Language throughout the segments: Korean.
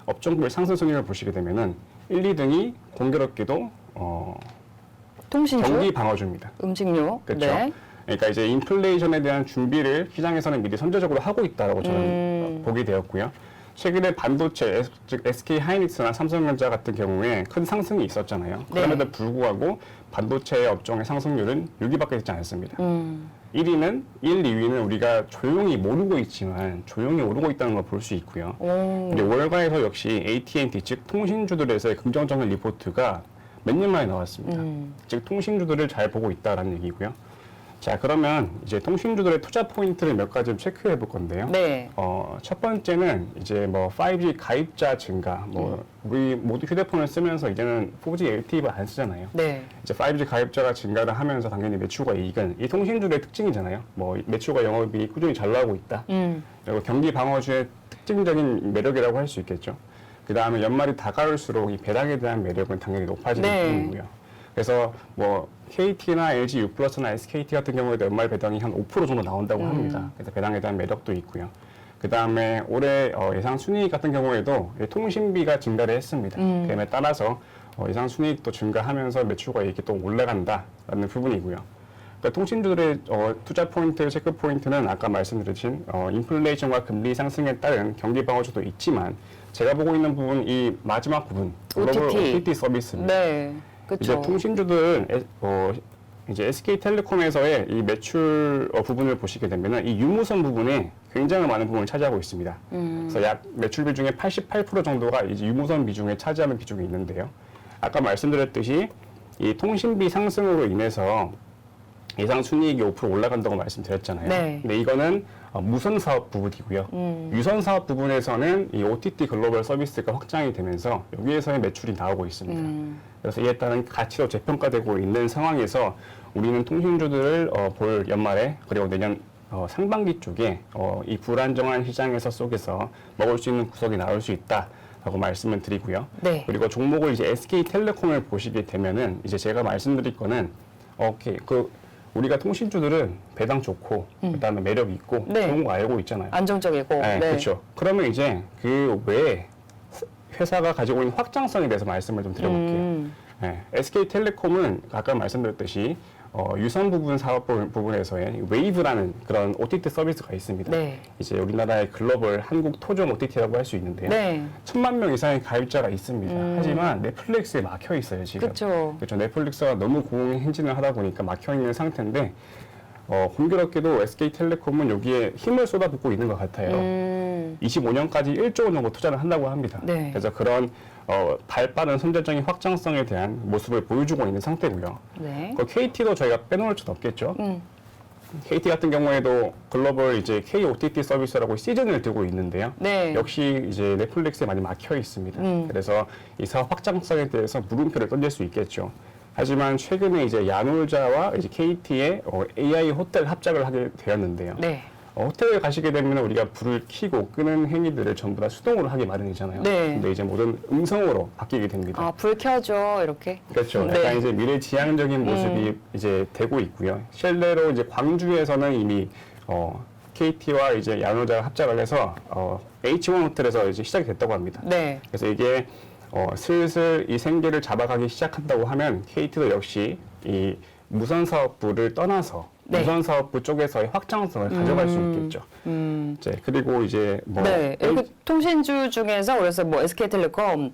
업종별 상승 순위를 보시게 되면은 1, 2등이 공교롭게도 통신주, 경기 방어주입니다. 음식료. 그렇죠. 네. 그러니까 이제 인플레이션에 대한 준비를 시장에서는 미리 선제적으로 하고 있다라고 저는 보게 되었고요. 최근에 반도체, 즉 SK 하이닉스나 삼성전자 같은 경우에 큰 상승이 있었잖아요. 그럼에도 불구하고 반도체 업종의 상승률은 6위밖에 되지 않았습니다. 1위는 2위는 우리가 조용히 모르고 있지만 조용히 오르고 있다는 걸 볼 수 있고요. 근데 월가에서 역시 AT&T 즉 통신주들에서의 긍정적인 리포트가 몇 년 만에 나왔습니다. 즉 통신주들을 잘 보고 있다라는 얘기고요. 자, 그러면 이제 통신주들의 투자 포인트를 몇 가지 좀 체크해 볼 건데요. 네. 첫 번째는 이제 뭐 5G 가입자 증가, 뭐 우리 모두 휴대폰을 쓰면서 이제는 4G LTE를 안 쓰잖아요. 네. 이제 5G 가입자가 증가를 하면서 당연히 매출과 이익은 이 통신주의 특징이잖아요. 뭐 매출과 영업이익이 꾸준히 잘 나오고 있다. 그리고 경기 방어주의 특징적인 매력이라고 할 수 있겠죠. 그 다음에 연말이 다가올수록 이 배당에 대한 매력은 당연히 높아지는 부분이고요. 그래서 뭐 KT나 LG U+나 SKT 같은 경우에도 연말 배당이 한 5% 정도 나온다고 합니다. 그래서 배당에 대한 매력도 있고요. 그 다음에 올해 예상 순이익 같은 경우에도 통신비가 증가를 했습니다. 그에 따라서 예상 순이익도 증가하면서 매출과 이익이 또 올라간다라는 부분이고요. 그러니까 통신주들의 투자 포인트, 체크 포인트는 아까 말씀드린 인플레이션과 금리 상승에 따른 경기 방어주도 있지만 제가 보고 있는 부분 이 마지막 부분 글로벌 OTT 서비스입니다. 네. 이제 그렇죠. 통신주들은 이제 SK텔레콤에서의 이 매출 부분을 보시게 되면은 이 유무선 부분에 굉장히 많은 부분을 차지하고 있습니다. 그래서 약 매출 비중의 88% 정도가 이제 유무선 비중에 차지하는 비중이 있는데요. 아까 말씀드렸듯이 이 통신비 상승으로 인해서 예상 순이익이 5% 올라간다고 말씀드렸잖아요. 네. 근데 이거는 무선 사업 부분이고요. 유선 사업 부분에서는 이 OTT 글로벌 서비스가 확장이 되면서 여기에서의 매출이 나오고 있습니다. 그래서 이에 따른 가치도 재평가되고 있는 상황에서 우리는 통신주들을 볼 연말에 그리고 내년 상반기 쪽에 이 불안정한 시장에서 속에서 먹을 수 있는 구석이 나올 수 있다라고 말씀을 드리고요. 네. 그리고 종목을 이제 SK텔레콤을 보시게 되면은 이제 제가 말씀드릴 거는 우리가 통신주들은 배당 좋고 그다음에 매력 있고 좋은 거 알고 있잖아요. 안정적이고. 네, 그렇죠. 그러면 이제 그 외에 회사가 가지고 있는 확장성에 대해서 말씀을 좀 드려볼게요. SK텔레콤은 아까 말씀드렸듯이 유선 부분 사업 부분에서의 웨이브라는 그런 OTT 서비스가 있습니다. 네. 이제 우리나라의 글로벌 한국 토종 OTT라고 할 수 있는데요. 네. 1000만 명 이상의 가입자가 있습니다. 하지만 넷플릭스에 막혀 있어요, 지금. 그렇죠. 그렇죠. 넷플릭스가 너무 공행진을 하다 보니까 막혀 있는 상태인데 공교롭게도 SK텔레콤은 여기에 힘을 쏟아붓고 있는 것 같아요. 25년까지 1조 원 정도 투자를 한다고 합니다. 네. 그래서 그런 발빠른 선제적인 확장성에 대한 모습을 보여주고 있는 상태고요. 네. KT도 저희가 빼놓을 수 없겠죠. KT 같은 경우에도 글로벌 이제 KOTT 서비스라고 시즌을 두고 있는데요. 네. 역시 이제 넷플릭스에 많이 막혀 있습니다. 그래서 이 사업 확장성에 대해서 물음표를 던질 수 있겠죠. 하지만 최근에 이제 야놀자와 이제 KT의 AI 호텔 합작을 하게 되었는데요. 네. 호텔에 가시게 되면 우리가 불을 켜고 끄는 행위들을 전부 다 수동으로 하기 마련이잖아요. 네. 근데 이제 모든 음성으로 바뀌게 됩니다. 아, 불 켜줘 이렇게. 그렇죠. 네. 약간 이제 미래지향적인 모습이 이제 되고 있고요. 실내로 이제 광주에서는 이미 KT와 이제 야놀자가 합작을 해서 H1 호텔에서 이제 시작이 됐다고 합니다. 네. 그래서 이게 슬슬 이 생계를 잡아가기 시작한다고 하면 KT도 역시 이 무선 사업부를 떠나서 무선 사업부 쪽에서의 확장성을 가져갈 수 있겠죠. 이제 그리고 이제 네, 이렇게 통신주 중에서 그래서 뭐 SK텔레콤,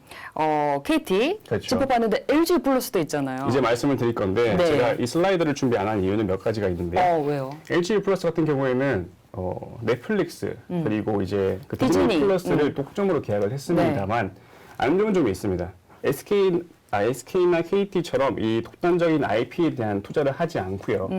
KT 그렇죠. 짚어봤는데 LG 플러스도 있잖아요. 이제 말씀을 드릴 건데 네. 제가 이 슬라이드를 준비 안 한 이유는 몇 가지가 있는데 왜요? LG 플러스 같은 경우에는 넷플릭스 그리고 이제 그 디즈니 디즈니. 플러스를 독점으로 계약을 했습니다만 안 좋은 점이 있습니다. SK나 KT처럼 이 독단적인 IP에 대한 투자를 하지 않고요.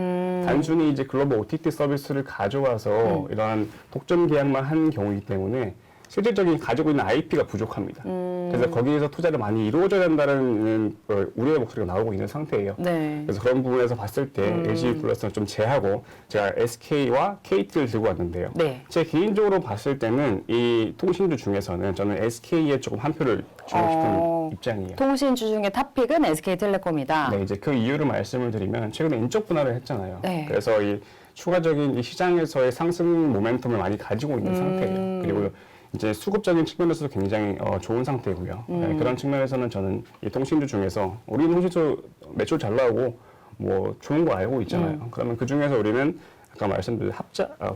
단순히 이제 글로벌 OTT 서비스를 가져와서 이런 독점 계약만 한 경우이기 때문에 실질적인 가지고 있는 IP가 부족합니다. 그래서 거기에서 투자를 많이 이루어져야 된다는 우려의 목소리가 나오고 있는 상태예요. 네. 그래서 그런 부분에서 봤을 때 LG 플러스는 좀 제하고 제가 SK와 KT를 들고 왔는데요. 네. 제 개인적으로 봤을 때는 이 통신주 중에서는 저는 SK에 조금 한 표를 주고 싶은 입장이에요. 통신주 중에 탑픽은 SK텔레콤이다. 네, 이제 그 이유를 말씀을 드리면 최근에 인적 분할을 했잖아요. 네. 그래서 이 추가적인 이 시장에서의 상승 모멘텀을 많이 가지고 있는 상태예요. 그리고 이제 수급적인 측면에서도 굉장히 좋은 상태고요. 네, 그런 측면에서는 저는 이 통신주 중에서 우리 통신주 매출 잘 나오고 뭐 좋은 거 알고 있잖아요. 그러면 그 중에서 우리는 아까 말씀드린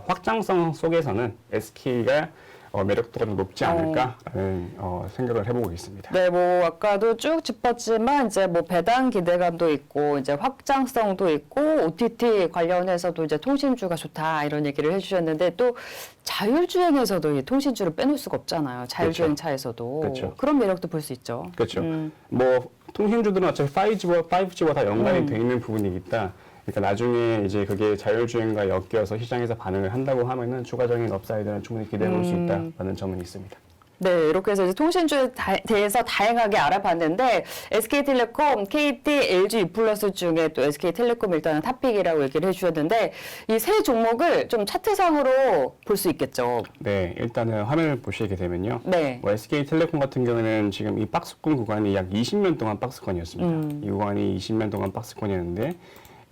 확장성 속에서는 SK가 매력도가 좀 높지 않을까라는 생각을 해보고 있습니다. 네, 뭐 아까도 쭉 짚었지만 이제 뭐 배당 기대감도 있고 이제 확장성도 있고 OTT 관련해서도 이제 통신주가 좋다 이런 얘기를 해주셨는데 또 자율주행에서도 이 통신주를 빼놓을 수가 없잖아요. 자율주행 차에서도 그렇죠. 그런 매력도 볼 수 있죠. 그렇죠. 뭐 통신주들은 어차피 5G와 다 연관이 돼 있는 부분이기다. 그러니까 나중에 이제 그게 자율주행과 엮여서 시장에서 반응을 한다고 하면은 추가적인 업사이드는 충분히 기대해 볼 수 있다라는 점은 있습니다. 네, 이렇게 해서 이제 통신주에 대해서 다양하게 알아봤는데 SK텔레콤, KT, LG U+ 중에 또 SK텔레콤 일단은 탑픽이라고 얘기를 해주셨는데 이 세 종목을 좀 차트상으로 볼 수 있겠죠. 네, 일단은 화면을 보시게 되면요. 네. 뭐 SK텔레콤 같은 경우는 지금 이 박스권 구간이 약 20년 동안 박스권이었습니다. 이 구간이 20년 동안 박스권이었는데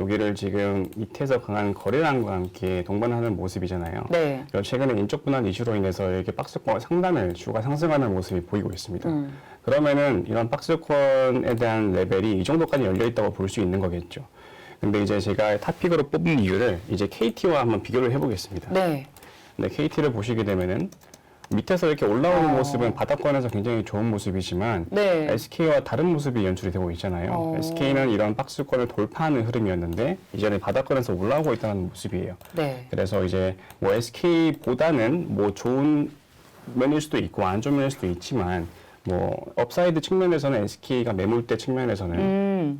여기를 지금 밑에서 강한 거래량과 함께 동반하는 모습이잖아요. 네. 그리고 최근에 인적 분할 이슈로 인해서 이렇게 박스권 상단을 주가 상승하는 모습이 보이고 있습니다. 그러면은 이런 박스권에 대한 레벨이 이 정도까지 열려 있다고 볼 수 있는 거겠죠. 근데 이제 제가 탑픽으로 뽑은 이유를 이제 KT와 한번 비교를 해보겠습니다. 네. 근데 KT를 보시게 되면은 밑에서 이렇게 올라오는 모습은 바닥권에서 굉장히 좋은 모습이지만 네. SK와 다른 모습이 연출이 되고 있잖아요. SK는 이런 박스권을 돌파하는 흐름이었는데 이제는 바닥권에서 올라오고 있다는 모습이에요. 네. 그래서 이제 뭐 SK보다는 뭐 좋은 면일 수도 있고 안 좋은 면일 수도 있지만 뭐 업사이드 측면에서는 SK가 매물대 측면에서는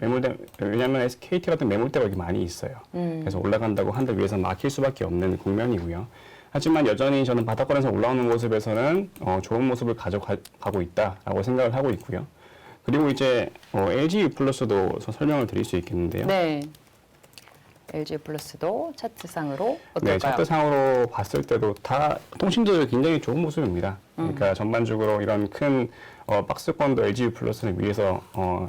왜냐하면 KT 같은 매물대가 여기 많이 있어요. 그래서 올라간다고 한들 위해서 막힐 수밖에 없는 국면이고요. 하지만 여전히 저는 바닥권에서 올라오는 모습에서는 좋은 모습을 가져가고 있다라고 생각을 하고 있고요. 그리고 이제 LG U+도 설명을 드릴 수 있겠는데요. 네. LG U+도 차트상으로 어떨까요? 네, 차트상으로 봤을 때도 다 통신주들 굉장히 좋은 모습입니다. 그러니까 전반적으로 이런 큰 박스권도 LG U+는 위해서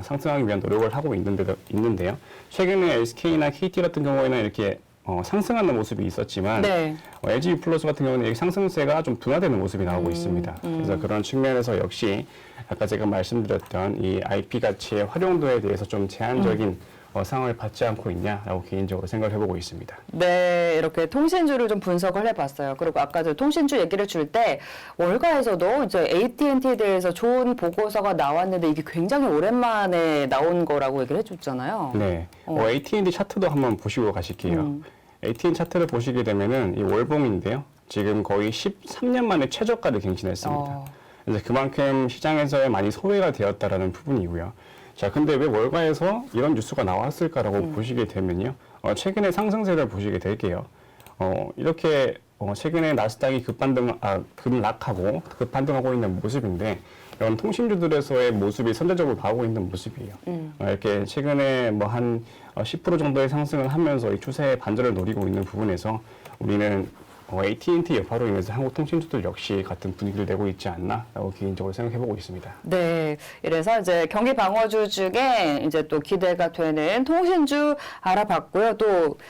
상승하기 위한 노력을 하고 있는데요. 최근에 SK나 KT 같은 경우에는 이렇게 상승하는 모습이 있었지만 네. LG U+ 같은 경우는 이 상승세가 좀 둔화되는 모습이 나오고 있습니다. 그래서 그런 측면에서 역시 아까 제가 말씀드렸던 이 IP 가치의 활용도에 대해서 좀 제한적인 상황을 받지 않고 있냐라고 개인적으로 생각을 해보고 있습니다. 네, 이렇게 통신주를 좀 분석을 해봤어요. 그리고 아까도 통신주 얘기를 줄 때 월가에서도 이제 AT&T에 대해서 좋은 보고서가 나왔는데 이게 굉장히 오랜만에 나온 거라고 얘기를 해줬잖아요. 네, AT&T 차트도 한번 보시고 가실게요. AT&T 차트를 보시게 되면은 이 월봉인데요. 지금 거의 13년 만에 최저가를 갱신했습니다. 그래서 그만큼 시장에서 많이 소외가 되었다라는 부분이고요. 자, 근데 왜 월가에서 이런 뉴스가 나왔을까라고 보시게 되면요. 최근에 상승세를 보시게 될게요. 이렇게 최근에 나스닥이 급락하고 급반등하고 있는 모습인데 이런 통신주들에서의 모습이 선제적으로 나오고 있는 모습이에요. 이렇게 최근에 뭐 한 10% 정도의 상승을 하면서 이 추세의 반전을 노리고 있는 부분에서 우리는 AT&T 여파로 인해서 한국 통신주들 역시 같은 분위기를 내고 있지 않나라고 개인적으로 생각해보고 있습니다. 네, 이래서 이제 경기 방어주 중에 이제 또 기대가 되는 통신주 알아봤고요. 또